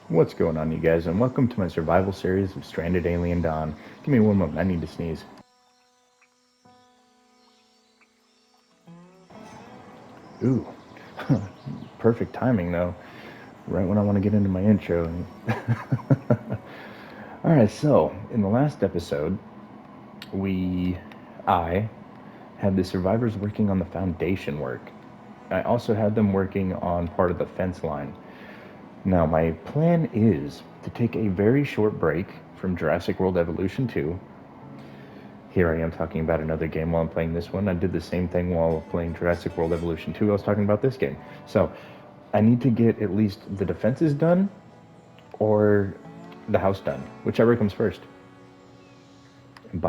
What's going on, you guys, and welcome to my survival series of Stranded Alien Dawn. Give me one moment, I need to sneeze. Ooh, perfect timing though, right when I want to get into my intro. Alright, so, in the last episode, I had the survivors working on the foundation work. I also had them working on part of the fence line. Now, my plan is to take a very short break from Jurassic World Evolution 2. Here I am talking about another game while I'm playing this one. I did the same thing while playing Jurassic World Evolution 2. I was talking about this game. So, I need to get at least the defenses done or the house done, whichever comes first. And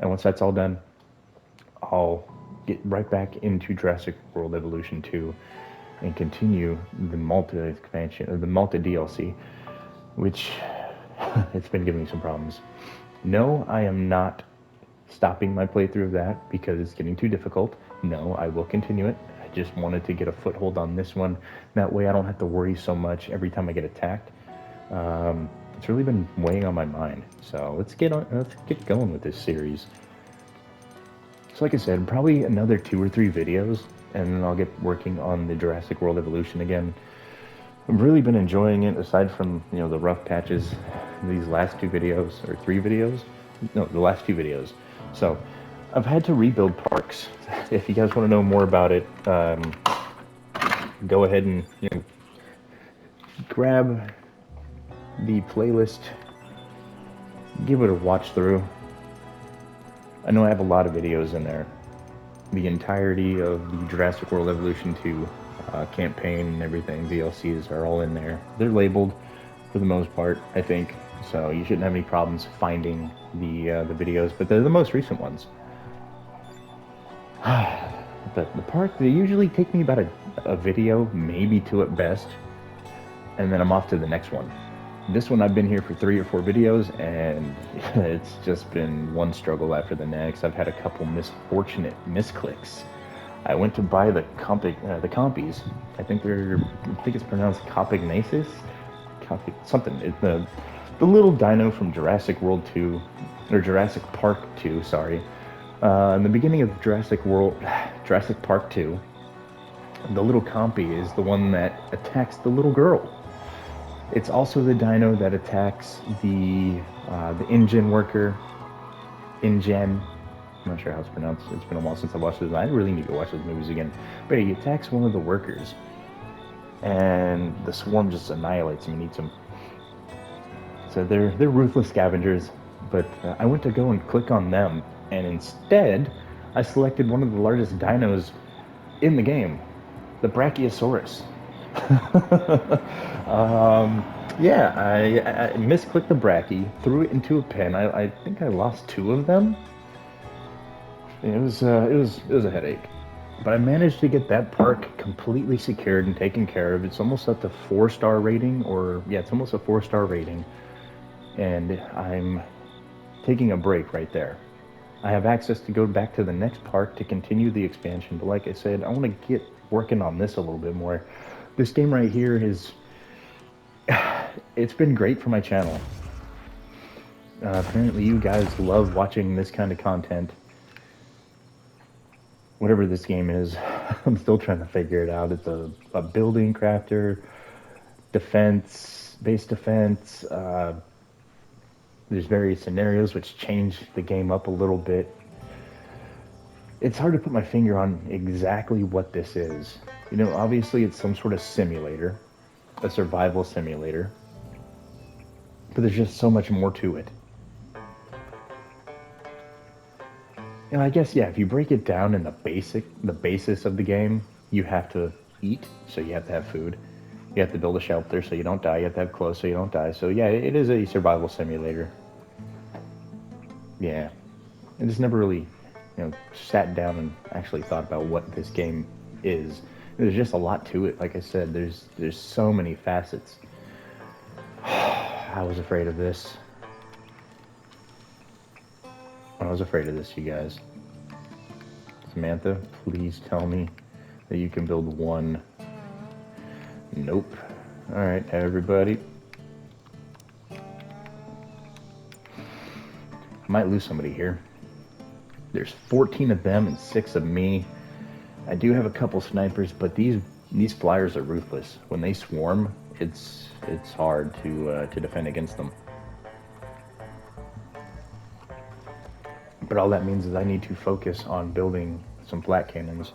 once that's all done, I'll get right back into Jurassic World Evolution 2 and continue the Malta expansion, or the Malta DLC, which it's been giving me some problems. No, I am not stopping my playthrough of that because it's getting too difficult. No, I will continue it. I just wanted to get a foothold on this one. That way I don't have to worry so much every time I get attacked. It's really been weighing on my mind. So let's get going with this series. So like I said, probably another 2 or 3 videos, and then I'll get working on the Jurassic World Evolution again. I've really been enjoying it, aside from the rough patches. These last 2 videos or 3 videos, no, the last 2 videos. So I've had to rebuild parks. If you guys want to know more about it, go ahead and grab the playlist, give it a watch through. I know I have a lot of videos in there. The entirety of the Jurassic World Evolution 2 campaign and everything, DLCs are all in there. They're labeled for the most part, I think, so you shouldn't have any problems finding the videos, but they're the most recent ones. The park, they usually take me about a video, maybe 2 at best, and then I'm off to the next one. This one I've been here for 3 or 4 videos, and it's just been one struggle after the next. I've had a couple misfortunate misclicks. I went to buy the compies. I think it's pronounced Copignasis, something. The little dino from Jurassic World 2, or Jurassic Park 2. Sorry. In the beginning of Jurassic Park 2, the little compy is the one that attacks the little girl. It's also the dino that attacks the InGen worker. InGen. I'm not sure how it's pronounced. It's been a while since I watched those. I really need to watch those movies again. But he attacks one of the workers, and the swarm just annihilates him and eats him. So they're ruthless scavengers. But I went to go and click on them, and instead, I selected one of the largest dinos in the game, the Brachiosaurus. Yeah, I misclicked the Brachie, threw it into a pen. I think I lost 2 of them. It was a headache, but I managed to get that park completely secured and taken care of. It's almost at the 4-star rating, it's almost a 4-star rating, and I'm taking a break right there. I have access to go back to the next park to continue the expansion, but like I said, I want to get working on this a little bit more. This game right here it's been great for my channel. Apparently you guys love watching this kind of content. Whatever this game is, I'm still trying to figure it out. It's a building crafter, base defense. There's various scenarios which change the game up a little bit. It's hard to put my finger on exactly what this is. Obviously it's some sort of simulator, a survival simulator, but there's just so much more to it. And I guess, yeah, if you break it down in the basis of the game, you have to eat, so you have to have food. You have to build a shelter so you don't die. You have to have clothes so you don't die. So yeah, it is a survival simulator. Yeah. I just never really, sat down and actually thought about what this game is. There's just a lot to it. Like I said, there's so many facets. I was afraid of this. I was afraid of this, you guys. Samantha, please tell me that you can build one. Nope. Alright, everybody. Might lose somebody here. There's 14 of them and 6 of me. I do have a couple snipers, but these flyers are ruthless. When they swarm, it's hard to defend against them. But all that means is I need to focus on building some flat cannons.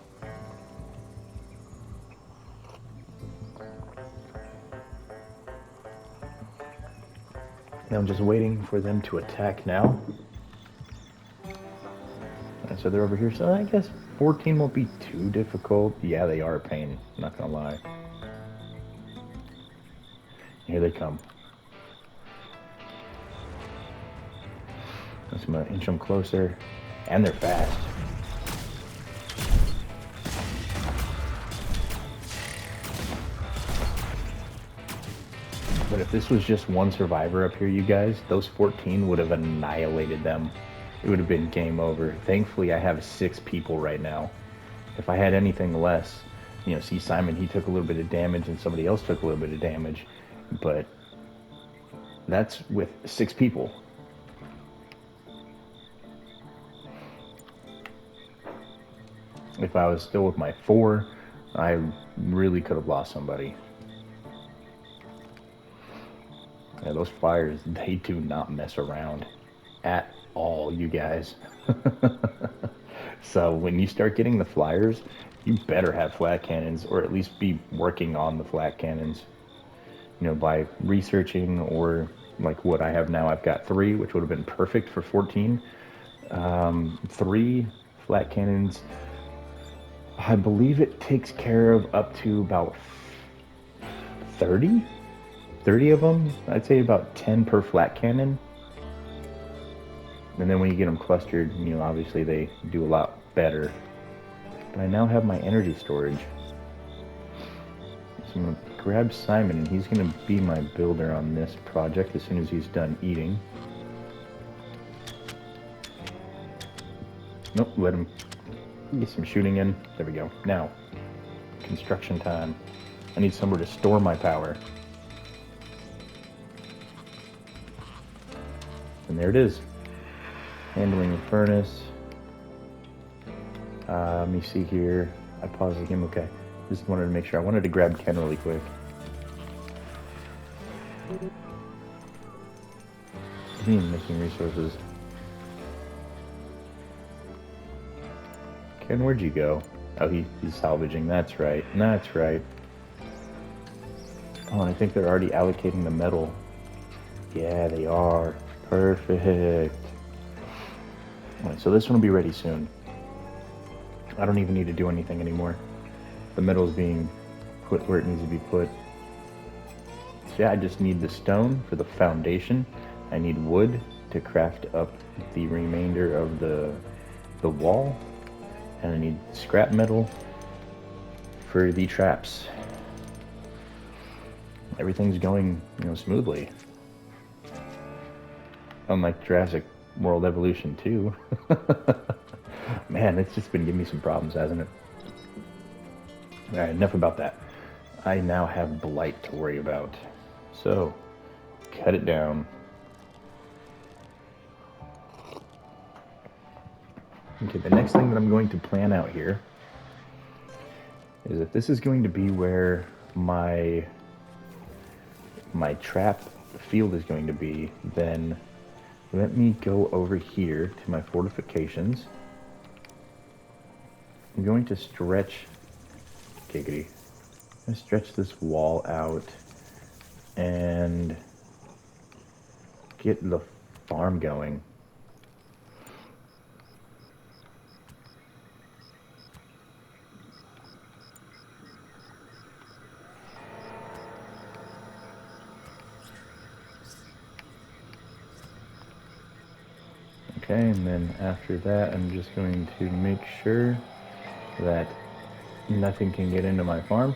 Now I'm just waiting for them to attack now. And so they're over here, so I guess 14 won't be too difficult. Yeah, they are a pain, not gonna lie. Here they come. I'm gonna inch them closer, and they're fast. But if this was just one survivor up here, you guys, those 14 would have annihilated them. It would have been game over. Thankfully, I have 6 people right now. If I had anything less, you know, see Simon, he took a little bit of damage and somebody else took a little bit of damage. But that's with 6 people. If I was still with my 4, I really could have lost somebody. Yeah, those fires, they do not mess around at all, you guys. So when you start getting the flyers, you better have flat cannons, or at least be working on the flat cannons. You know, by researching, or like what I have now, I've got 3, which would have been perfect for 14. 3 flat cannons. I believe it takes care of up to about 30 of them. I'd say about 10 per flat cannon. And then when you get them clustered, you know, obviously they do a lot better. But I now have my energy storage. So I'm going to grab Simon, and he's going to be my builder on this project as soon as he's done eating. Nope, let him get some shooting in. There we go. Now, construction time. I need somewhere to store my power. And there it is. Handling the furnace. Let me see here. I paused the game. Okay. Just wanted to make sure. I wanted to grab Ken really quick. Making resources. Ken, where'd you go? Oh, he's salvaging. That's right. That's right. Oh, and I think they're already allocating the metal. Yeah, they are. Perfect. Alright, so this one will be ready soon. I don't even need to do anything anymore. The metal is being put where it needs to be put. So yeah, I just need the stone for the foundation. I need wood to craft up the remainder of the wall. And I need scrap metal for the traps. Everything's going, you know, smoothly. Unlike Jurassic World Evolution 2. Man, it's just been giving me some problems, hasn't it? Alright, enough about that. I now have blight to worry about. So, cut it down. Okay, the next thing that I'm going to plan out here is if this is going to be where my trap field is going to be, then let me go over here to my fortifications. I'm going to stretch, giggity, I'm going to stretch this wall out and get the farm going. Okay, and then after that, I'm just going to make sure that nothing can get into my farm.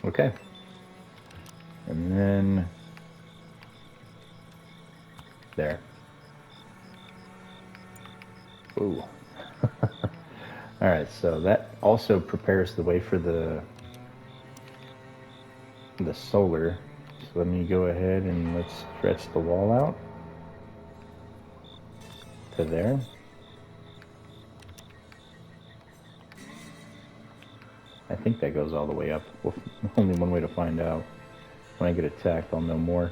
Okay. And then there. Ooh. Alright, so that also prepares the way for the solar. So let me go ahead and let's stretch the wall out to there. I think that goes all the way up. Well, only one way to find out. When I get attacked, I'll know more.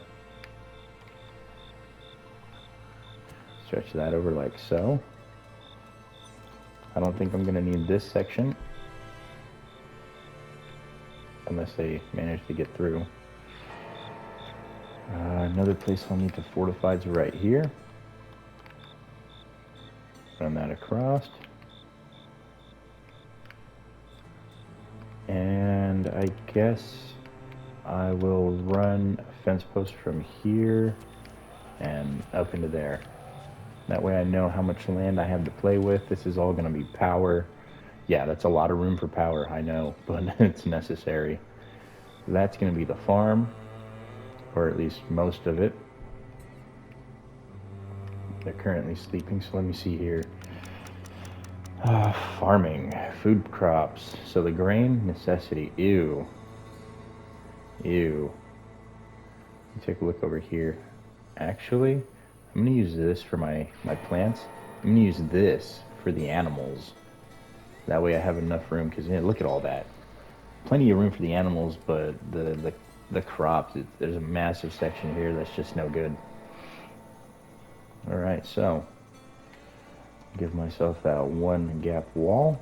Stretch that over like so. I don't think I'm going to need this section. Unless they manage to get through. Another place I'll need to fortify is right here. Run that across. And I guess I will run a fence post from here and up into there. That way I know how much land I have to play with. This is all going to be power. Yeah, that's a lot of room for power, I know, but it's necessary. That's going to be the farm, or at least most of it. They're currently sleeping, so let me see here. Farming, food crops. So the grain necessity, ew. Ew. Take a look over here. Actually, I'm going to use this for my plants. I'm going to use this for the animals. That way I have enough room, because look at all that. Plenty of room for the animals, but the crops, there's a massive section here that's just no good. Alright, so give myself that one gap wall,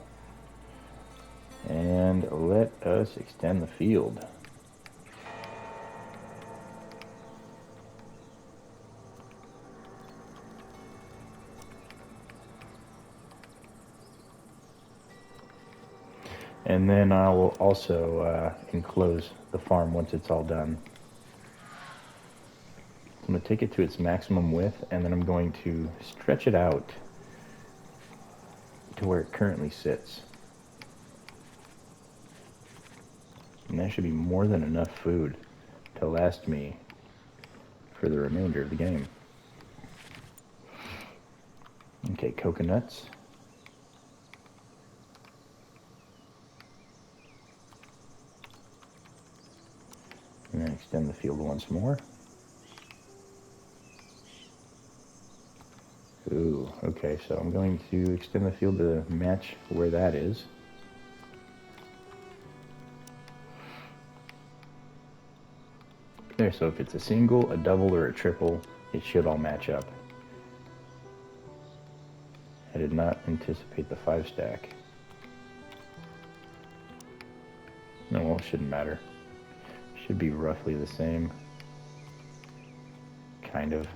and let us extend the field. And then I will also enclose the farm once it's all done. I'm going to take it to its maximum width, and then I'm going to stretch it out to where it currently sits. And that should be more than enough food to last me for the remainder of the game. Okay, coconuts. And then extend the field once more. Ooh, okay, so I'm going to extend the field to match where that is. There, so if it's a single, a double, or a triple, it should all match up. I did not anticipate the 5-stack. No, well, it shouldn't matter. Should be roughly the same. Kind of.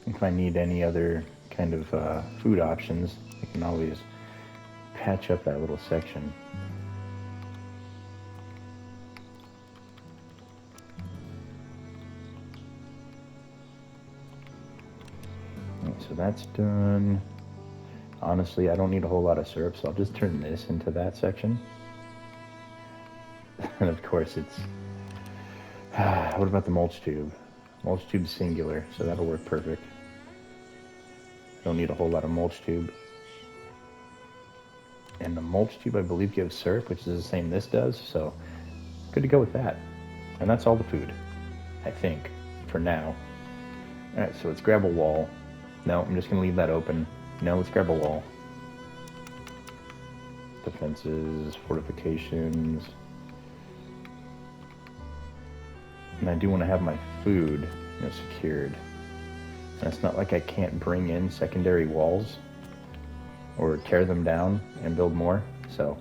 If I need any other kind of food options, I can always patch up that little section. Right, so that's done. Honestly, I don't need a whole lot of syrup, so I'll just turn this into that section. And of course it's... what about the mulch tube? Mulch tube's singular, so that'll work perfect. Don't need a whole lot of mulch tube. And the mulch tube, I believe, gives syrup, which is the same this does, so good to go with that. And that's all the food, I think, for now. Alright, so let's grab a wall. No, I'm just going to leave that open. No, let's grab a wall. Defenses, fortifications. And I do want to have my food, secured. And it's not like I can't bring in secondary walls or tear them down and build more. So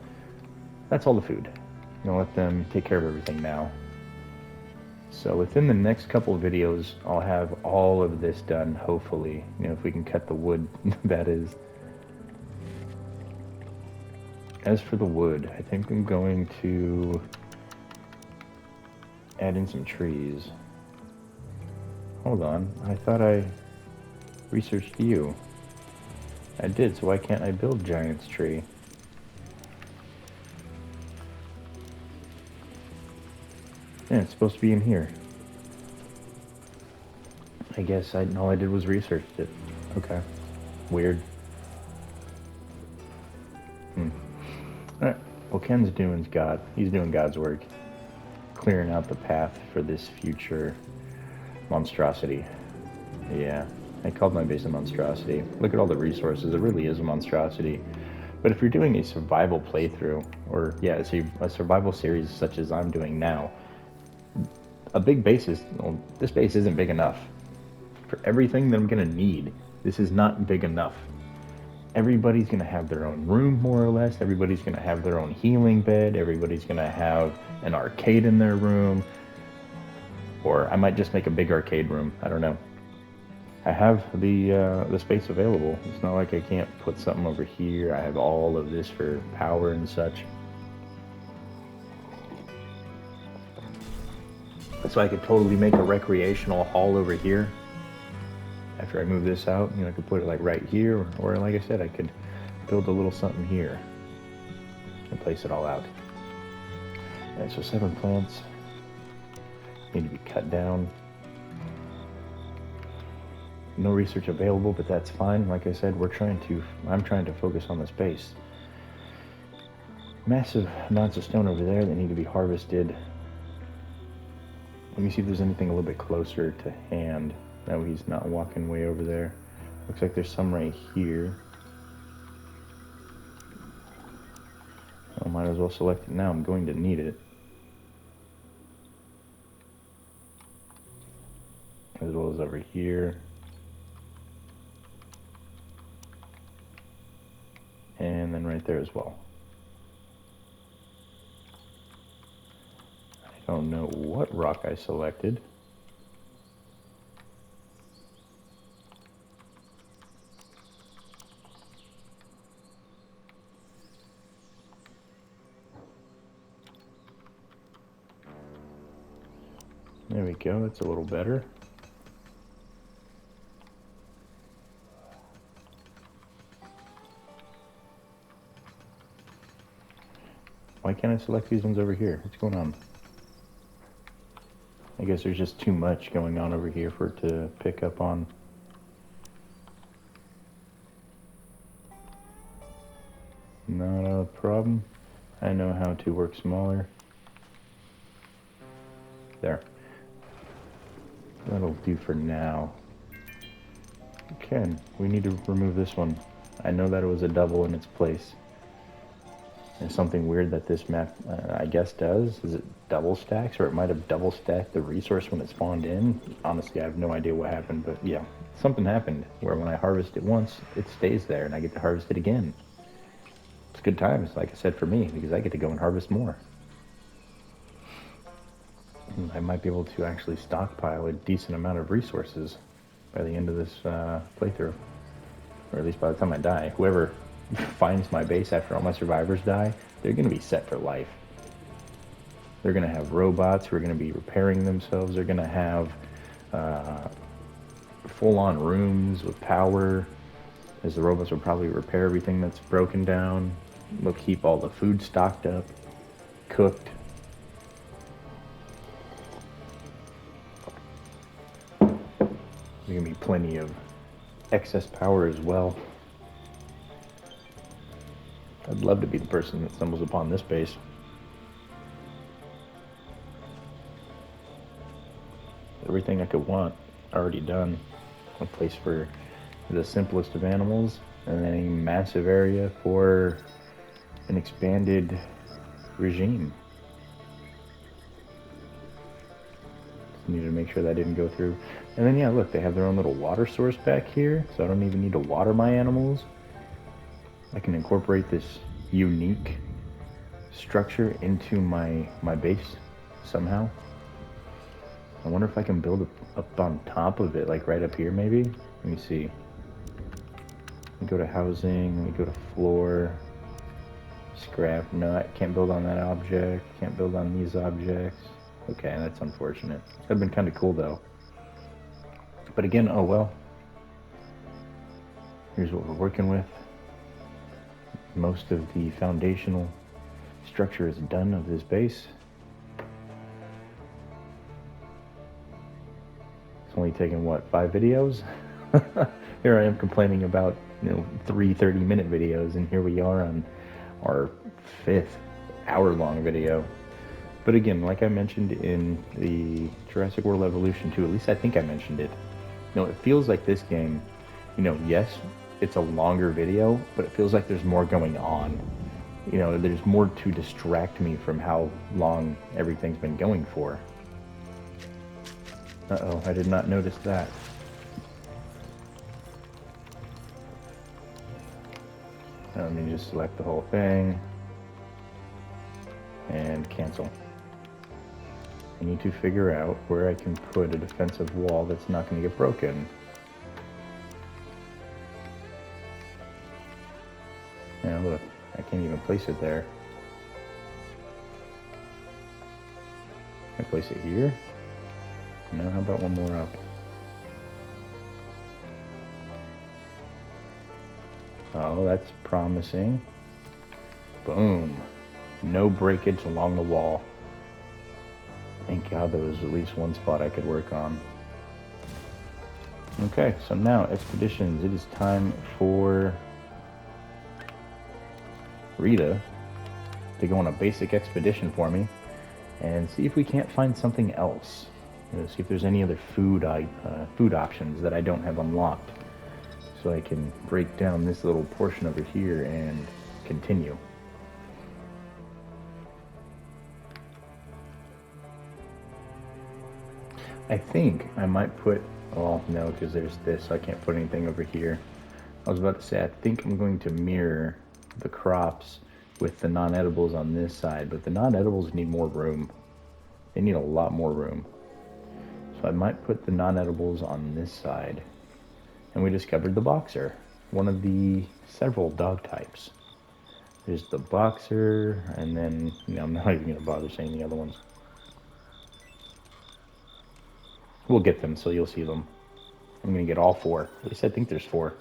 that's all the food. I'm going to let them take care of everything now. So within the next couple of videos, I'll have all of this done, hopefully. If we can cut the wood, that is. As for the wood, I think I'm going to add in some trees. Hold on, I thought I researched you. I did, so why can't I build Giant's Tree? Yeah, it's supposed to be in here. I guess all I did was research it. Okay. Weird. Alright. Well, Ken's doing he's doing God's work. Clearing out the path for this future monstrosity. Yeah. I called my base a monstrosity. Look at all the resources. It really is a monstrosity. But if you're doing a survival playthrough, or yeah, a survival series such as I'm doing now, a big base this base isn't big enough. For everything that I'm gonna need, this is not big enough. Everybody's gonna have their own room, more or less. Everybody's gonna have their own healing bed. Everybody's gonna have an arcade in their room. Or I might just make a big arcade room. I don't know. I have the space available. It's not like I can't put something over here. I have all of this for power and such. So I could totally make a recreational hall over here. After I move this out, I could put it like right here, or like I said, I could build a little something here and place it all out. Alright, so 7 plants need to be cut down. No research available, but that's fine. Like I said, I'm trying to focus on the space. Massive amounts of stone over there that need to be harvested. Let me see if there's anything a little bit closer to hand. No, he's not walking way over there. Looks like there's some right here. I might as well select it now. I'm going to need it. As well as over here. And then right there as well. I don't know what rock I selected. There we go, that's a little better. Why can't I select these ones over here? What's going on? I guess there's just too much going on over here for it to pick up on. Not a problem. I know how to work smaller. There. That'll do for now. Okay, we need to remove this one. I know that it was a double in its place. There's something weird that this map, I guess, does. Is it double stacks, or it might have double stacked the resource when it spawned in? Honestly, I have no idea what happened, but yeah, something happened where when I harvest it once, it stays there, and I get to harvest it again. It's good times, like I said, for me, because I get to go and harvest more. I might be able to actually stockpile a decent amount of resources by the end of this playthrough. Or at least by the time I die. Whoever finds my base after all my survivors die, they're going to be set for life. They're going to have robots who are going to be repairing themselves. They're going to have full-on rooms with power, as the robots will probably repair everything that's broken down. They'll keep all the food stocked up, cooked. There's going to be plenty of excess power as well. I'd love to be the person that stumbles upon this base. Everything I could want, already done. A place for the simplest of animals, and then a massive area for an expanded regime. Just needed to make sure that didn't go through. And then yeah, look, they have their own little water source back here, so I don't even need to water my animals. I can incorporate this unique structure into my base somehow. I wonder if I can build up on top of it, like right up here maybe? Let me see. Let me go to housing, let me go to floor. Scrap, no, I can't build on that object. Can't build on these objects. Okay, that's unfortunate. That'd been kind of cool though. But again, oh well. Here's what we're working with. Most of the foundational structure is done of this base. It's only taken, what, 5 videos? Here I am complaining about, 3 30-minute videos, and here we are on our 5th hour-long video. But again, like I mentioned in the Jurassic World Evolution 2, at least I think I mentioned it, it feels like this game, yes, it's a longer video, but it feels like there's more going on. There's more to distract me from how long everything's been going for. Uh-oh, I did not notice that. Let me just select the whole thing and cancel. I need to figure out where I can put a defensive wall that's not going to get broken. Now look, I can't even place it there. Can I place it here? No, how about one more up? Oh, that's promising. Boom. No breakage along the wall. Thank God there was at least one spot I could work on. Okay, so now expeditions. It is time for Rita to go on a basic expedition for me and see if we can't find something else. See if there's any other food options that I don't have unlocked, so I can break down this little portion over here and continue. I think I might put, oh no, because there's this, so I can't put anything over here. I was about to say, I think I'm going to mirror the crops with the non-edibles on this side, but the non-edibles need more room. They need a lot more room. So I might put the non-edibles on this side. And we discovered the boxer, one of the several dog types. There's the boxer, and then, I'm not even going to bother saying the other ones. We'll get them, so you'll see them. I'm going to get all 4. At least I think there's 4.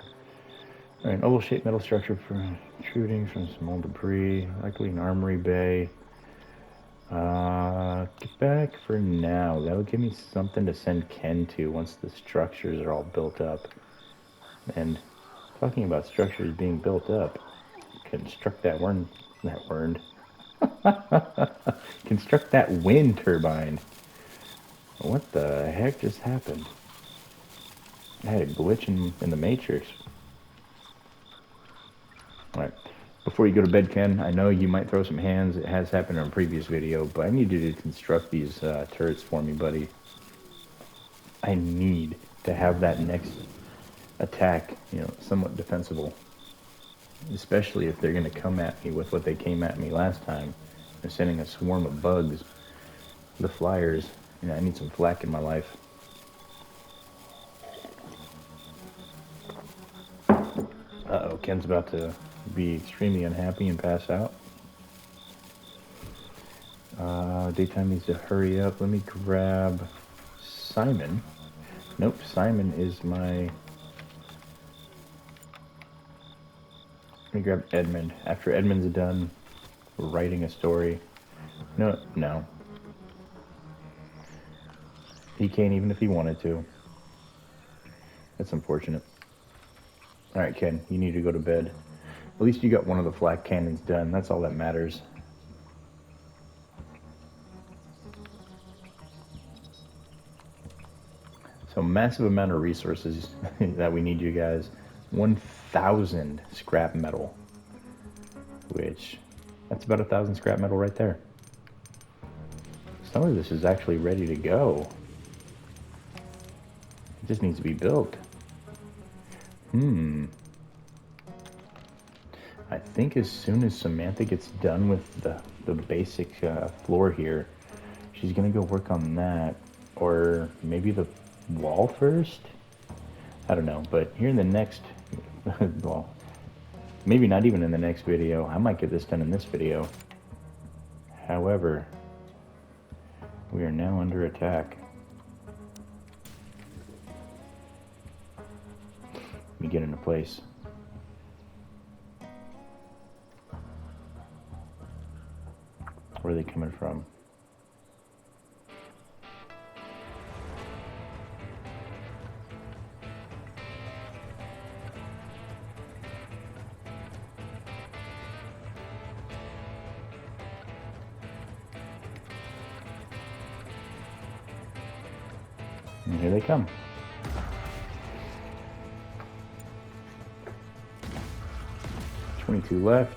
All right, oval-shaped metal structure protruding from small debris, likely an armory bay. Get back for now. That'll give me something to send Ken to once the structures are all built up. And talking about structures being built up, construct that construct that wind turbine. What the heck just happened? I had a glitch in the Matrix. Alright, before you go to bed, Ken, I know you might throw some hands. It has happened in a previous video, but I need you to construct these turrets for me, buddy. I need to have that next attack, somewhat defensible. Especially if they're going to come at me with what they came at me last time. They're sending a swarm of bugs. The flyers. I need some flak in my life. Uh-oh, Ken's about to be extremely unhappy and pass out. Daytime needs to hurry up. Let me grab Simon. Nope, Simon is my... Let me grab Edmund. After Edmund's done writing a story. No. He can't even if he wanted to. That's unfortunate. Alright, Ken, you need to go to bed. At least you got one of the flak cannons done. That's all that matters. So massive amount of resources that we need, you guys. 1,000 scrap metal. Which, that's about 1,000 scrap metal right there. Some of this is actually ready to go. It just needs to be built. I think as soon as Samantha gets done with the basic floor here, she's gonna go work on that. Or maybe the wall first? I don't know, but here in the next, well, maybe not even in the next video. I might get this done in this video. However, we are now under attack. Let me get into place. they coming from? And here they come. .22 left.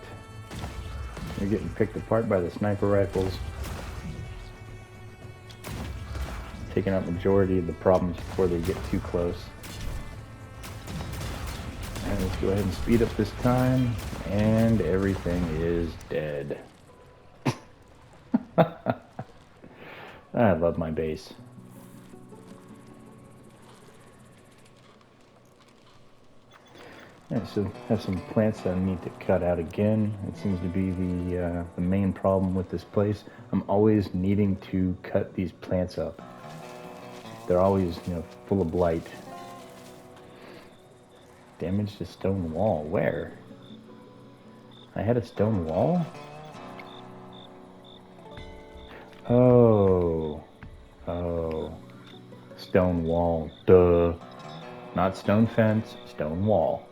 They're getting picked apart by the sniper rifles. Taking out majority of the problems before they get too close. And let's go ahead and speed up this time. And everything is dead. I love my base. Yeah, so have some plants that I need to cut out again. It seems to be the main problem with this place. I'm always needing to cut these plants up. They're always, full of blight. Damage to stone wall. Where? I had a stone wall? Oh. Oh. Stone wall. Duh. Not stone fence, stone wall.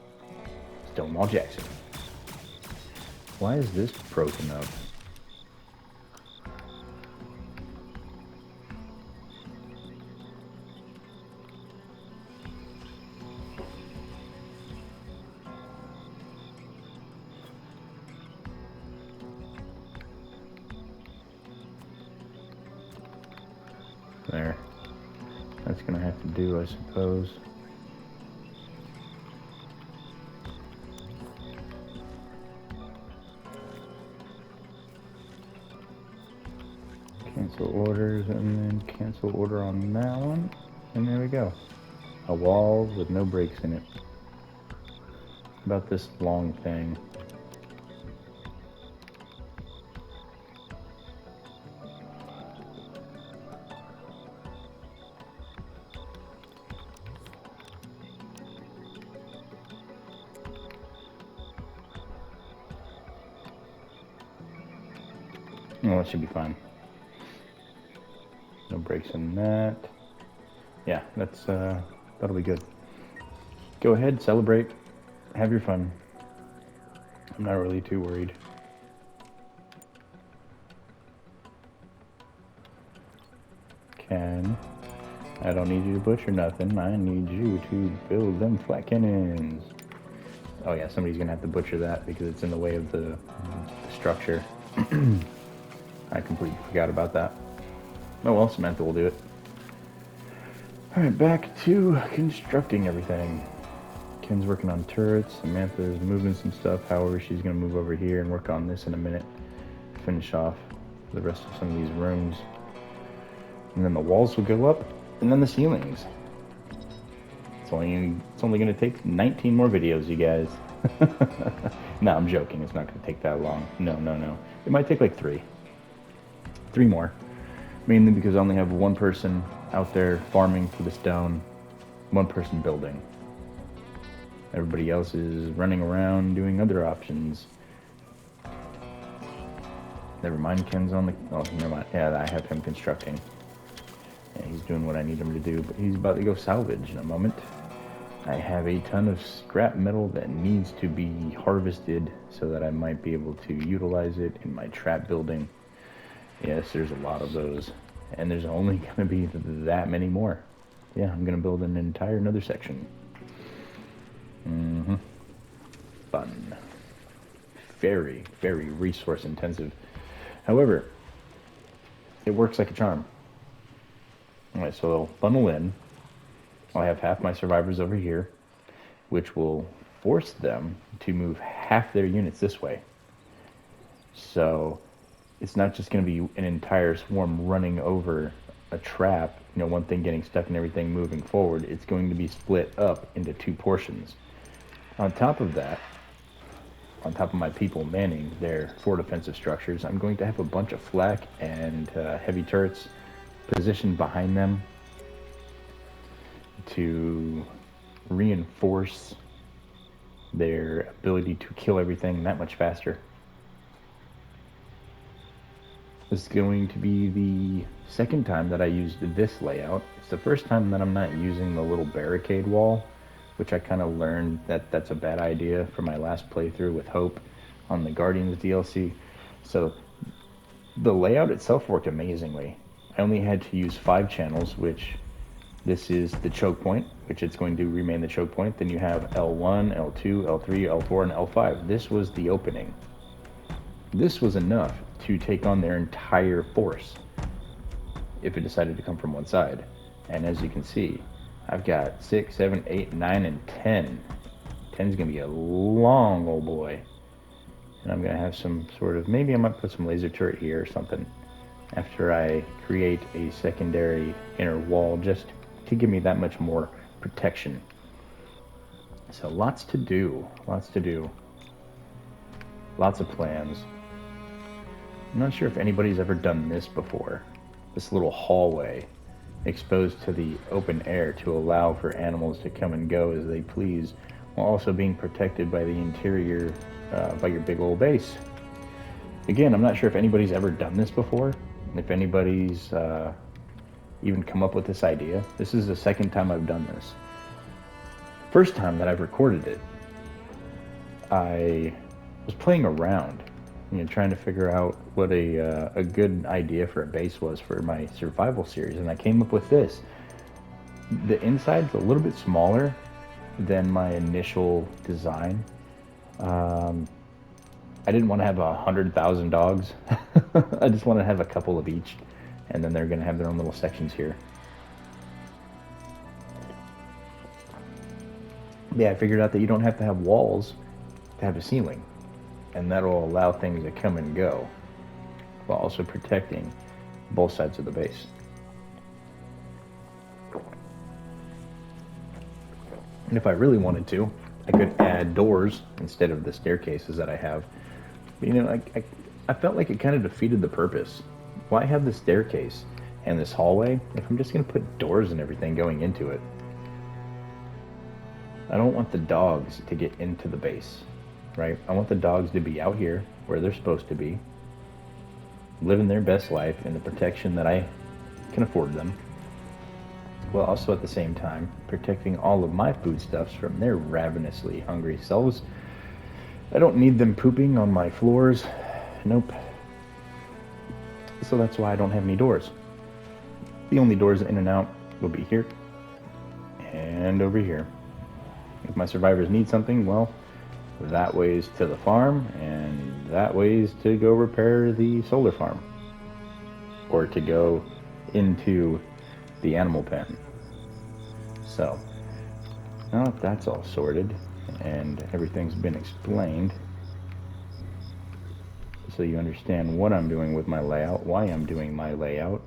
Stonewall Jackson. Why is this broken up? There. That's gonna have to do, I suppose. Cancel orders and then cancel order on that one. And there we go. A wall with no breaks in it. About this long thing. Oh, it should be fine. No breaks in that. Yeah, that'll be good. Go ahead, celebrate, have your fun. I'm not really too worried. I don't need you to butcher nothing. I need you to build them flat cannons. Oh yeah, somebody's gonna have to butcher that because it's in the way of the structure. I completely forgot about that. Oh well, Samantha will do it. Alright, back to constructing everything. Ken's working on turrets. Samantha's moving some stuff. However, she's going to move over here and work on this in a minute. Finish off the rest of some of these rooms. And then the walls will go up. And then the ceilings. It's only going to take 19 more videos, you guys. No, I'm joking. It's not going to take that long. No. It might take like 3. 3 more. Mainly because I only have one person out there farming for the stone. One person building. Everybody else is running around doing other options. Never mind, Ken's on the... Oh, never mind. Yeah, I have him constructing. Yeah, he's doing what I need him to do, but he's about to go salvage in a moment. I have a ton of scrap metal that needs to be harvested so that I might be able to utilize it in my trap building. Yes, there's a lot of those. And there's only going to be that many more. Yeah, I'm going to build an entire another section. Fun. Very, very resource intensive. However, it works like a charm. Alright, so they'll funnel in. I'll have half my survivors over here, which will force them to move half their units this way. So it's not just going to be an entire swarm running over a trap, one thing getting stuck and everything moving forward. It's going to be split up into 2 portions. On top of that, on top of my people manning their 4 defensive structures, I'm going to have a bunch of flak and heavy turrets positioned behind them to reinforce their ability to kill everything that much faster. This is going to be the second time that I used this layout. It's the first time that I'm not using the little barricade wall, which I kind of learned that that's a bad idea from my last playthrough with Hope on the Guardians DLC. So the layout itself worked amazingly. I only had to use 5 channels, which this is the choke point, which it's going to remain the choke point. Then you have L1, L2, L3, L4, and L5. This was the opening. This was enough to take on their entire force if it decided to come from one side. And as you can see, I've got 6, 7, 8, 9, and 10. 10 is going to be a long old boy. And I'm going to have some sort of, maybe I might put some laser turret here or something after I create a secondary inner wall just to give me that much more protection. So lots to do, lots to do. Lots of plans. I'm not sure if anybody's ever done this before. This little hallway exposed to the open air to allow for animals to come and go as they please, while also being protected by the interior, by your big old base. Again, I'm not sure if anybody's ever done this before, if anybody's even come up with this idea. This is the second time I've done this. First time that I've recorded it, I was playing around, trying to figure out what a good idea for a base was for my survival series, and I came up with this. The inside's a little bit smaller than my initial design. I didn't want to have 100,000 dogs. I just want to have a couple of each, and then they're going to have their own little sections here. Yeah, I figured out that you don't have to have walls to have a ceiling, and that'll allow things to come and go while also protecting both sides of the base. And if I really wanted to, I could add doors instead of the staircases that I have. But, I felt like it kind of defeated the purpose. Why have the staircase and this hallway if I'm just going to put doors and everything going into it? I don't want the dogs to get into the base, right? I want the dogs to be out here where they're supposed to be, living their best life in the protection that I can afford them, while also at the same time protecting all of my foodstuffs from their ravenously hungry selves. I don't need them pooping on my floors. Nope. So that's why I don't have any doors. The only doors in and out will be here and over here. If my survivors need something, well, that way's to the farm, and that way's to go repair the solar farm, or to go into the animal pen. So, now that that's all sorted, and everything's been explained, so you understand what I'm doing with my layout, why I'm doing my layout.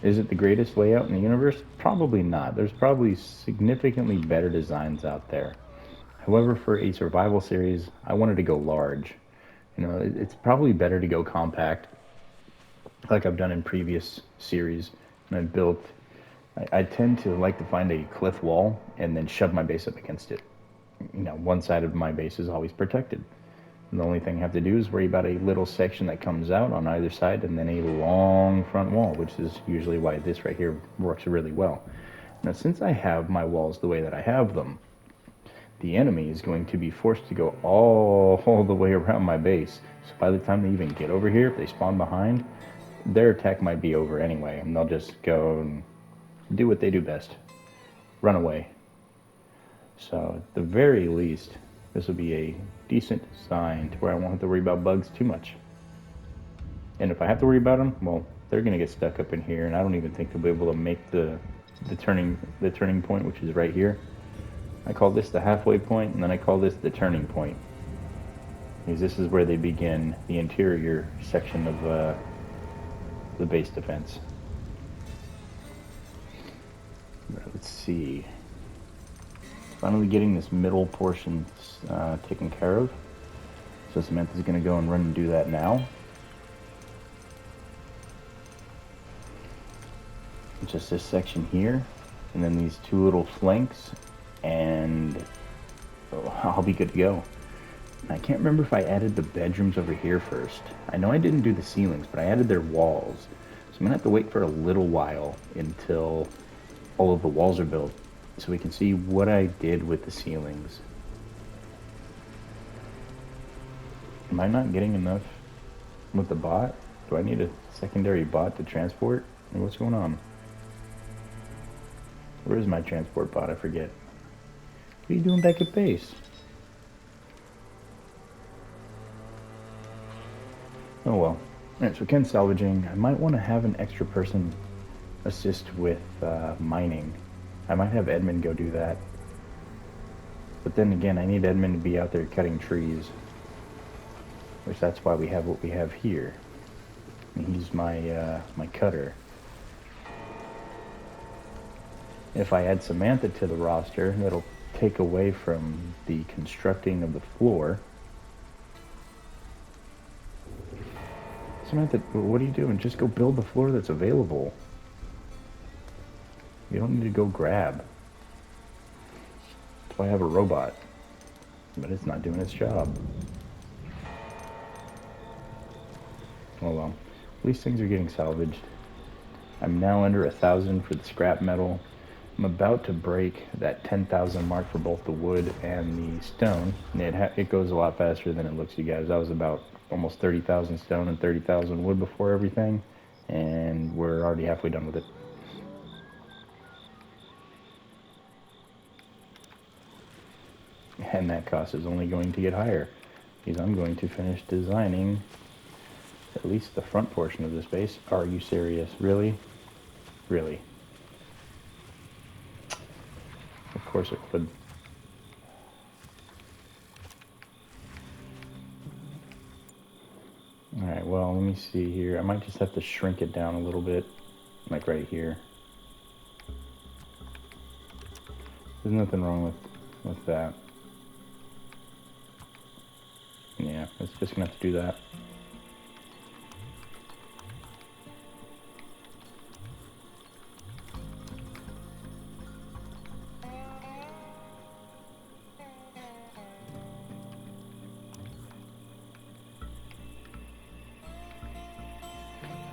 Is it the greatest layout in the universe? Probably not. There's probably significantly better designs out there. However, for a survival series, I wanted to go large. It's probably better to go compact, like I've done in previous series. And I tend to like to find a cliff wall and then shove my base up against it. One side of my base is always protected. And the only thing I have to do is worry about a little section that comes out on either side, and then a long front wall, which is usually why this right here works really well. Now, since I have my walls the way that I have them, the enemy is going to be forced to go all the way around my base. So by the time they even get over here, if they spawn behind, their attack might be over anyway, and they'll just go and do what they do best. Run away. So at the very least, this will be a decent design to where I won't have to worry about bugs too much. And if I have to worry about them, well, they're going to get stuck up in here, and I don't even think they'll be able to make the turning point, which is right here. I call this the halfway point, and then I call this the turning point, because this is where they begin the interior section of the base defense. Let's see. Finally getting this middle portion taken care of. So Samantha's going to go and run and do that now. Just this section here, and then these two little flanks, and I'll be good to go. I can't remember if I added the bedrooms over here first. I know I didn't do the ceilings, but I added their walls. So I'm gonna have to wait for a little while until all of the walls are built so we can see what I did with the ceilings. Am I not getting enough with the bot? Do I need a secondary bot to transport? What's going on? Where is my transport bot? I forget. What are you doing back at base? Oh well. Alright, so Ken's salvaging. I might want to have an extra person assist with mining. I might have Edmund go do that. But then again, I need Edmund to be out there cutting trees. Which that's why we have what we have here. And he's my my cutter. If I add Samantha to the roster, that'll take away from the constructing of the floor. Samantha, what are you doing? Just go build the floor that's available. You don't need to go grab. That's why I have a robot. But it's not doing its job. Oh well. At least things are getting salvaged. I'm now under 1,000 for the scrap metal. I'm about to break that 10,000 mark for both the wood and the stone. It goes a lot faster than it looks, you guys. I was about almost 30,000 stone and 30,000 wood before everything, and we're already halfway done with it. And that cost is only going to get higher, because I'm going to finish designing at least the front portion of this base. Are you serious? Really? Really? Of course it would. Alright, well, let me see here. I might just have to shrink it down a little bit, like right here. There's nothing wrong with that. Yeah, it's just gonna have to do that.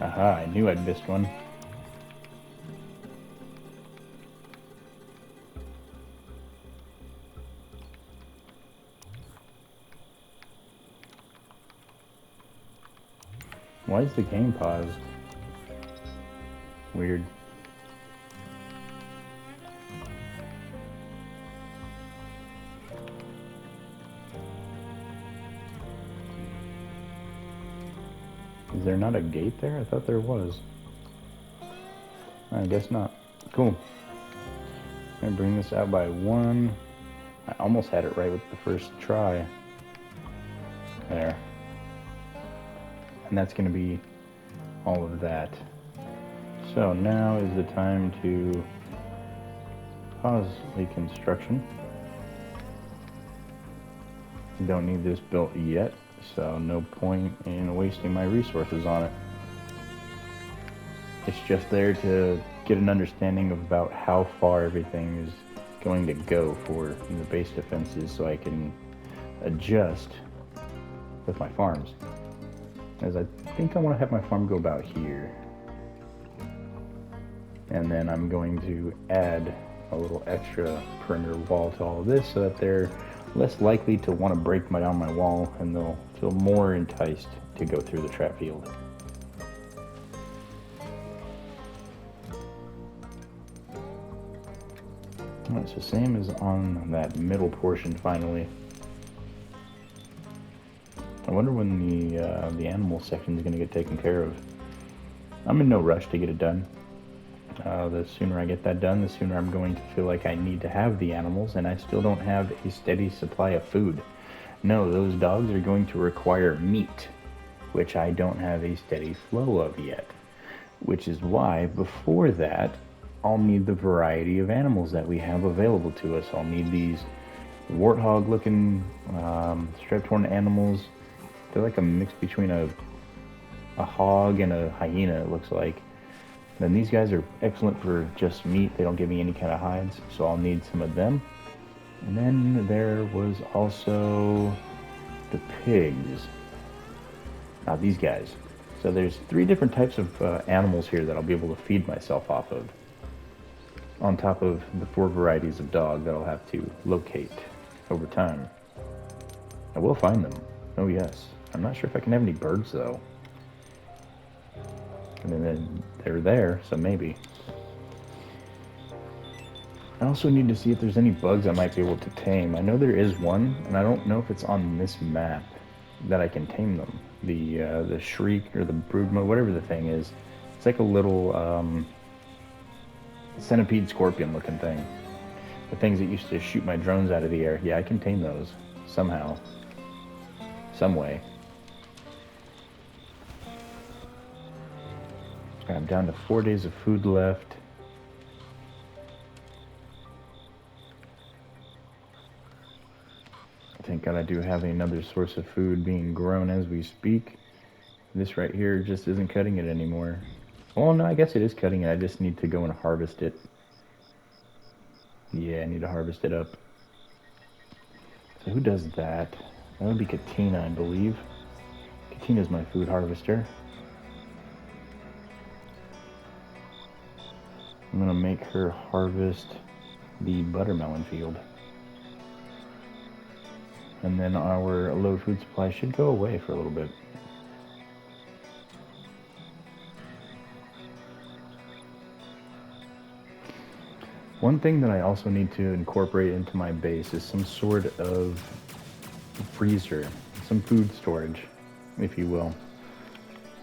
Aha, I knew I'd missed one. Why is the game paused? Weird. Is there not a gate there? I thought there was. I guess not. Cool. I'm gonna bring this out by 1. I almost had it right with the first try. There. And that's gonna be all of that. So now is the time to pause the construction. Don't need this built yet, so no point in wasting my resources on it. It's just there to get an understanding of about how far everything is going to go for the base defenses, so I can adjust with my farms. As I think I want to have my farm go about here. And then I'm going to add a little extra perimeter wall to all of this so that they're less likely to want to break down my wall, and they'll feel more enticed to go through the trap field. Alright, so same as on that middle portion finally. I wonder when the animal section is going to get taken care of. I'm in no rush to get it done. The sooner I get that done, the sooner I'm going to feel like I need to have the animals, and I still don't have a steady supply of food. No, those dogs are going to require meat, which I don't have a steady flow of yet. Which is why, before that, I'll need the variety of animals that we have available to us. I'll need these warthog-looking striped horn animals. They're like a mix between a hog and a hyena, it looks like. Then these guys are excellent for just meat. They don't give me any kind of hides, so I'll need some of them. And then there was also the pigs. Now these guys. So there's 3 different types of animals here that I'll be able to feed myself off of, on top of the 4 varieties of dog that I'll have to locate over time. I will find them. Oh yes. I'm not sure if I can have any birds though. I mean, they're there, so maybe. I also need to see if there's any bugs I might be able to tame. I know there is one, and I don't know if it's on this map that I can tame them. The shriek or the broodmode, whatever the thing is. It's like a little centipede scorpion looking thing. The things that used to shoot my drones out of the air. Yeah, I can tame those somehow. Some way. I'm down to 4 days of food left. Thank God I do have another source of food being grown as we speak. This right here just isn't cutting it anymore. Well, no, I guess it is cutting it. I just need to go and harvest it. Yeah, I need to harvest it up. So who does that? That would be Katina, I believe. Katina's my food harvester. I'm gonna make her harvest the buttermelon field. And then our low food supply should go away for a little bit. One thing that I also need to incorporate into my base is some sort of freezer, some food storage, if you will.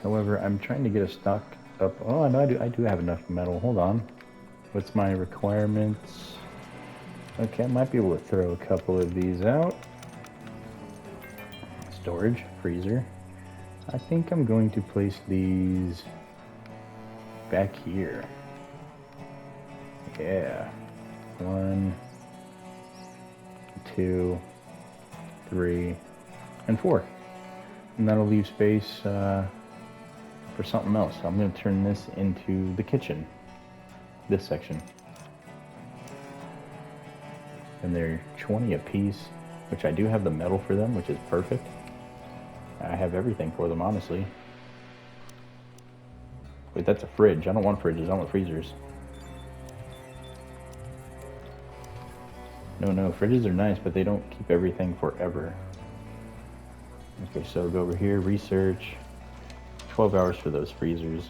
However, I'm trying to get a stock up. Oh, I know I do have enough metal. Hold on. What's my requirements? Okay, I might be able to throw a couple of these out. Storage, freezer. I think I'm going to place these back here. Yeah. 1, 2, 3, and 4. And that'll leave space for something else. I'm going to turn this into the kitchen. This section. And they're 20 a piece, which I do have the metal for them, which is perfect. I have everything for them, honestly. Wait, that's a fridge. I don't want fridges, I want freezers. No, fridges are nice, but they don't keep everything forever. Okay, so go over here, research. 12 hours for those freezers.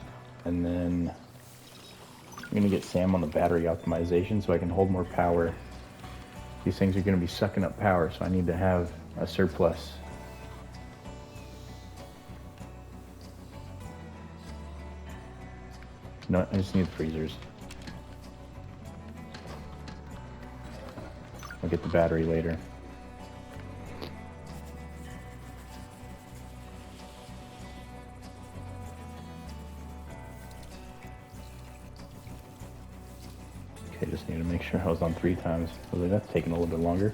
And then I'm gonna get Sam on the battery optimization so I can hold more power. These things are gonna be sucking up power, so I need to have a surplus. No, I just need the freezers. I'll get the battery later. Okay, just need to make sure I was on 3 times. Really, that's taking a little bit longer.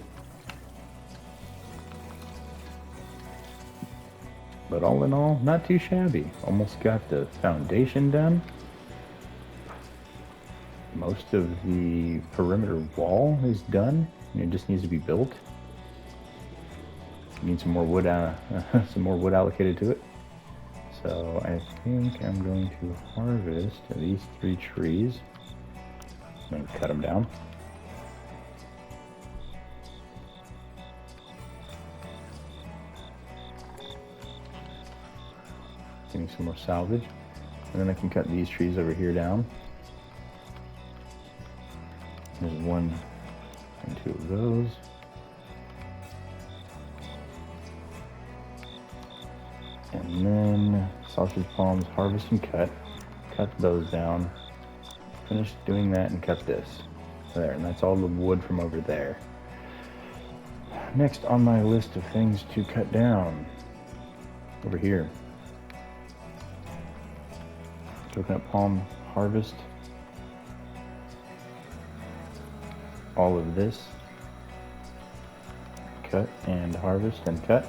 But all in all, not too shabby. Almost got the foundation done. Most of the perimeter wall is done. It just needs to be built. Need some more wood, some more wood allocated to it. So I think I'm going to harvest these 3 trees. I'm going to cut them down. Getting some more salvage. And then I can cut these trees over here down. There's 1 and 2 of those. And then sausage palms, harvest and cut. Cut those down. Finish doing that and cut this. There, and that's all the wood from over there. Next on my list of things to cut down, over here. Coconut palm harvest. All of this. Cut and harvest and cut.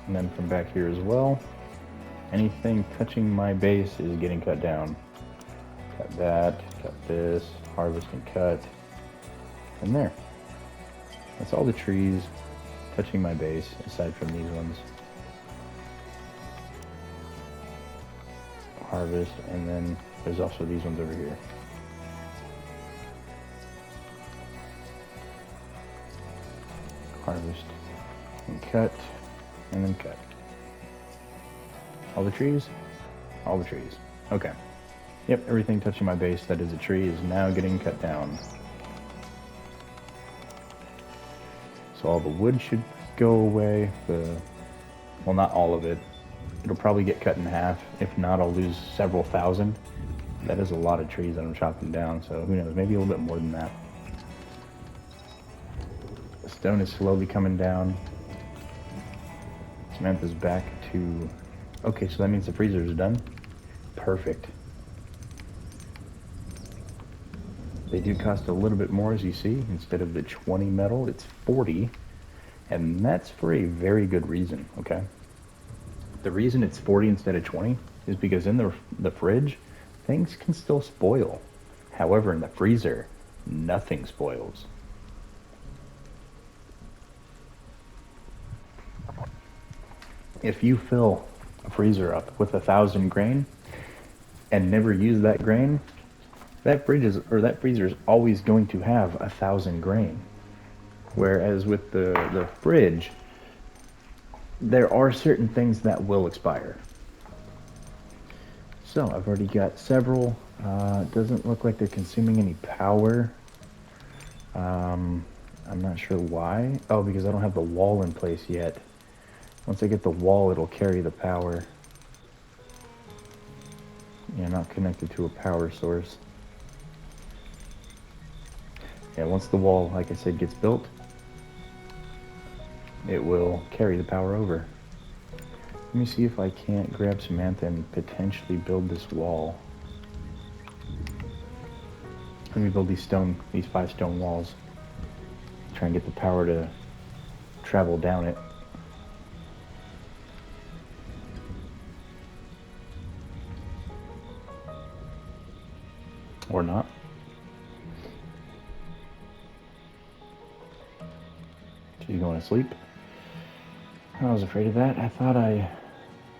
And then from back here as well. Anything touching my base is getting cut down. Cut that, cut this, harvest and cut. And there. That's all the trees touching my base, aside from these ones. Harvest, and then there's also these ones over here. Harvest, and cut, and then cut. All the trees? All the trees. Okay. Yep, everything touching my base that is a tree is now getting cut down. So all the wood should go away. Well, not all of it. It'll probably get cut in half. If not, I'll lose several thousand. That is a lot of trees that I'm chopping down, so who knows, maybe a little bit more than that. The stone is slowly coming down. Samantha's back to... Okay, so that means the freezer is done. Perfect. They do cost a little bit more, as you see. Instead of the 20 metal, it's 40. And that's for a very good reason, okay? The reason it's 40 instead of 20 is because in the fridge, things can still spoil. However, in the freezer, nothing spoils. If you fill a freezer up with 1,000 grain and never use that grain, that freezer is always going to have 1,000 grain. Whereas with the fridge, there are certain things that will expire. So I've already got several. It doesn't look like they're consuming any power. I'm not sure why. Oh, because I don't have the wall in place yet. Once I get the wall, it'll carry the power. Yeah, not connected to a power source. Yeah, once the wall, like I said, gets built, it will carry the power over. Let me see if I can't grab Samantha and potentially build this wall. Let me build these 5 stone walls. Try and get the power to travel down it. Or not. She's going to sleep. I was afraid of that. I thought I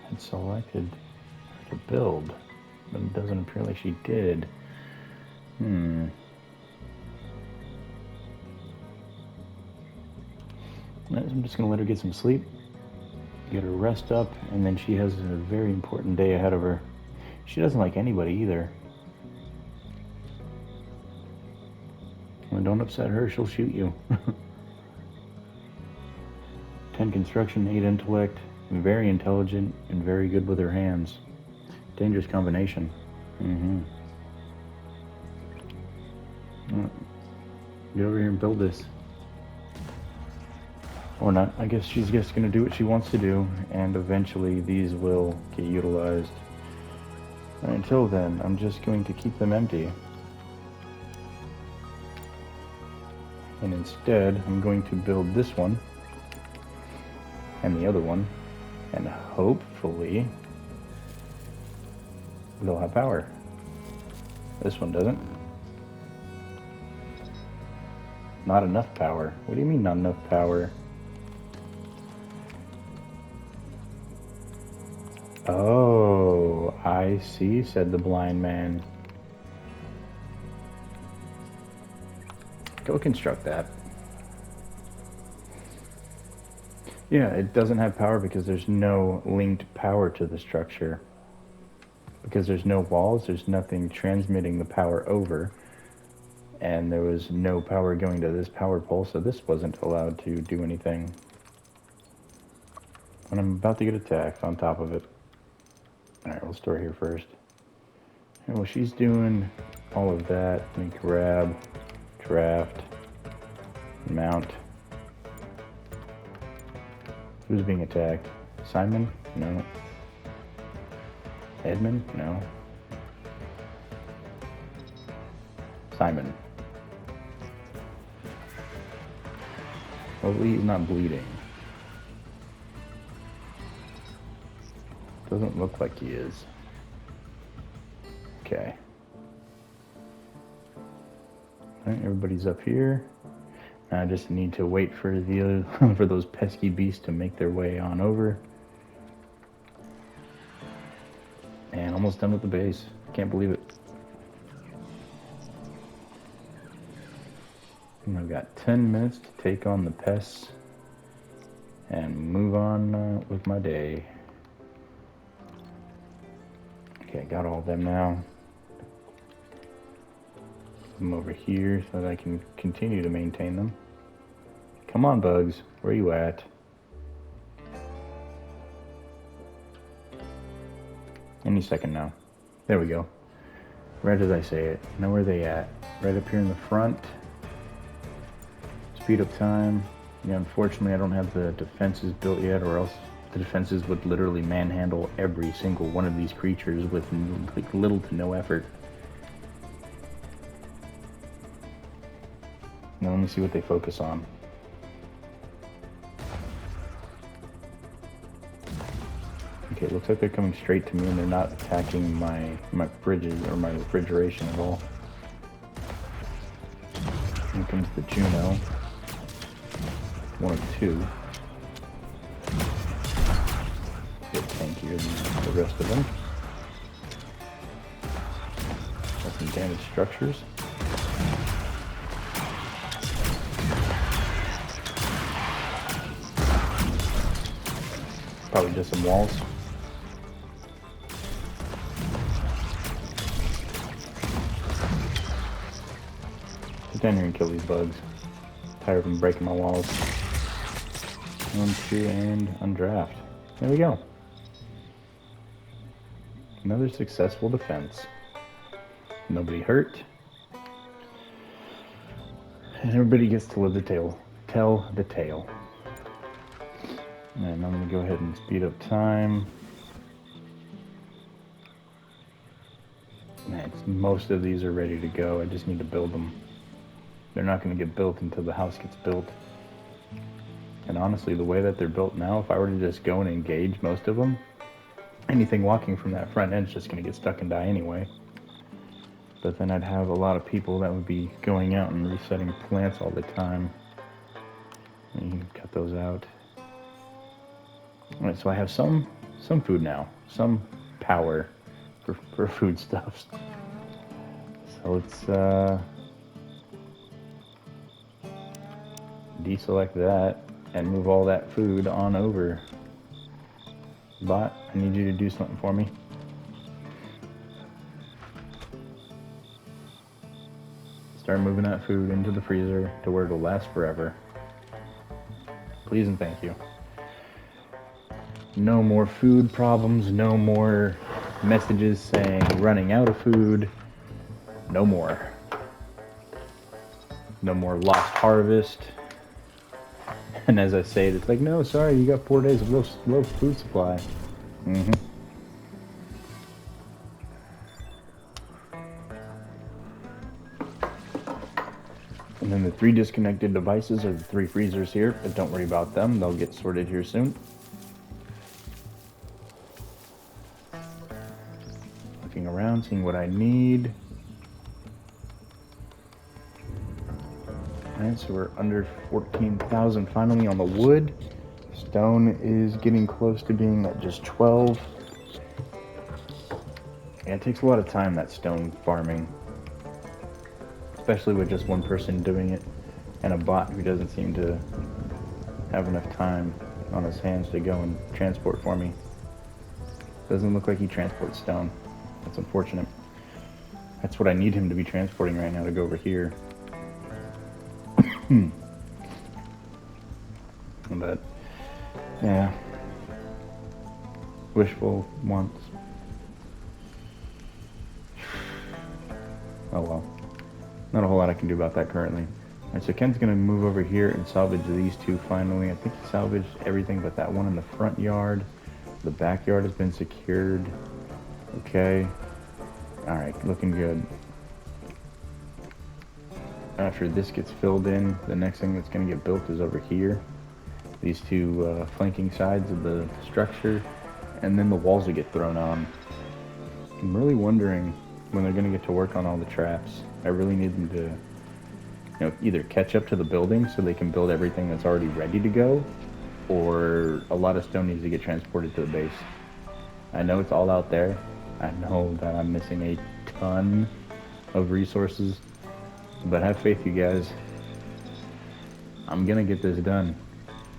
had selected her to build, but it doesn't appear like she did. I'm just going to let her get some sleep, get her rest up, and then she has a very important day ahead of her. She doesn't like anybody either. Well, don't upset her, she'll shoot you. 10 construction, 8 intellect, very intelligent, and very good with her hands. Dangerous combination. Get over here and build this. Or not. I guess she's just going to do what she wants to do, and eventually these will get utilized. Until then, I'm just going to keep them empty. And instead, I'm going to build this one and the other one, and hopefully they'll have power. This one doesn't. Not enough power. What do you mean not enough power? Oh, I see, said the blind man. Go construct that. Yeah, it doesn't have power because there's no linked power to the structure. Because there's no walls, there's nothing transmitting the power over. And there was no power going to this power pole, so this wasn't allowed to do anything. And I'm about to get attacked on top of it. Alright, we'll store here first. And while she's doing all of that, let me grab, draft, mount. Who's being attacked? Simon? No. Edmund? No. Simon. Hopefully he's not bleeding. Doesn't look like he is. Okay. Alright, everybody's up here. I just need to wait for the for those pesky beasts to make their way on over. And almost done with the base. Can't believe it. And I've got 10 minutes to take on the pests and move on with my day. Okay, got all of them now. Put them over here so that I can continue to maintain them. Come on, bugs. Where are you at? Any second now. There we go. Right as I say it. Now where are they at? Right up here in the front. Speed up time. Yeah, unfortunately I don't have the defenses built yet, or else the defenses would literally manhandle every single one of these creatures with like little to no effort. Now let me see what they focus on. Okay, it looks like they're coming straight to me and they're not attacking my fridges or my refrigeration at all. Here comes the Juno. One of two. A bit tankier than the rest of them. Got some damaged structures. Probably just some walls. Get down here and kill these bugs. Tired of them breaking my walls. 1, 2, and undraft. There we go. Another successful defense. Nobody hurt. And everybody gets to live the tale. Tell the tale. And I'm going to go ahead and speed up time. Most of these are ready to go. I just need to build them. They're not going to get built until the house gets built. And honestly, the way that they're built now, if I were to just go and engage most of them, anything walking from that front end is just going to get stuck and die anyway. But then I'd have a lot of people that would be going out and resetting plants all the time. And you can cut those out. Alright, so I have some food now. Some power for foodstuffs. So let's deselect that and move all that food on over. Bot, I need you to do something for me. Start moving that food into the freezer to where it'll last forever. Please and thank you. No more food problems, no more messages saying running out of food. No more. No more lost harvest. And as I say it, it's like, no, sorry, you got 4 days of low food supply. And then the 3 disconnected devices are the 3 freezers here, but don't worry about them. They'll get sorted here soon. Looking around, seeing what I need. Alright, so we're under 14,000 finally on the wood. Stone is getting close to being at just 12. Yeah, it takes a lot of time, that stone farming. Especially with just one person doing it, and a bot who doesn't seem to have enough time on his hands to go and transport for me. Doesn't look like he transports stone. That's unfortunate. That's what I need him to be transporting right now to go over here. But yeah, wishful wants. Oh well, not a whole lot I can do about that currently. Alright, so Ken's gonna move over here and salvage these 2 finally. I think he salvaged everything but that one in the front yard. The backyard has been secured. Okay. Alright, looking good. After this gets filled in, the next thing that's going to get built is over here. These 2 flanking sides of the structure, and then the walls will get thrown on. I'm really wondering when they're going to get to work on all the traps. I really need them either catch up to the building so they can build everything that's already ready to go, or a lot of stone needs to get transported to the base. I know it's all out there. I know that I'm missing a ton of resources, but have faith, you guys. I'm gonna get this done,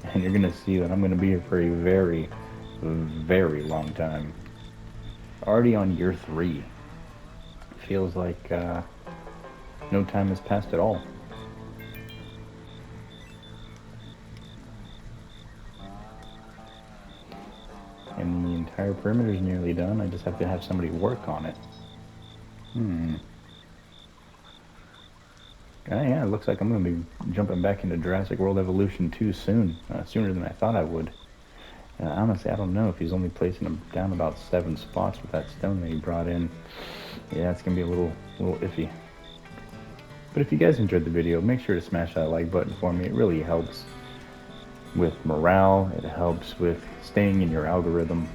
and you're gonna see that I'm gonna be here for a very, very long time. Already on year 3. Feels like no time has passed at all. And the entire perimeter is nearly done. I just have to have somebody work on it. Yeah, it looks like I'm going to be jumping back into Jurassic World Evolution 2 soon. Sooner than I thought I would. Honestly, I don't know if he's only placing them down about 7 spots with that stone that he brought in. Yeah, it's going to be a little iffy. But if you guys enjoyed the video, make sure to smash that like button for me. It really helps with morale. It helps with staying in your algorithm.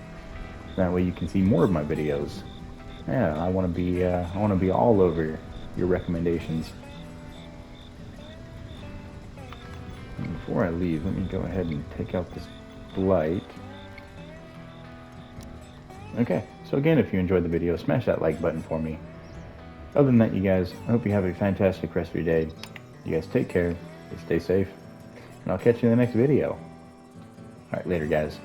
That way you can see more of my videos. Yeah, I want to be all over your recommendations. And before I leave, let me go ahead and take out this blight. Okay, so again, if you enjoyed the video, smash that like button for me. Other than that, you guys, I hope you have a fantastic rest of your day. You guys take care, stay safe, and I'll catch you in the next video. Alright, later guys.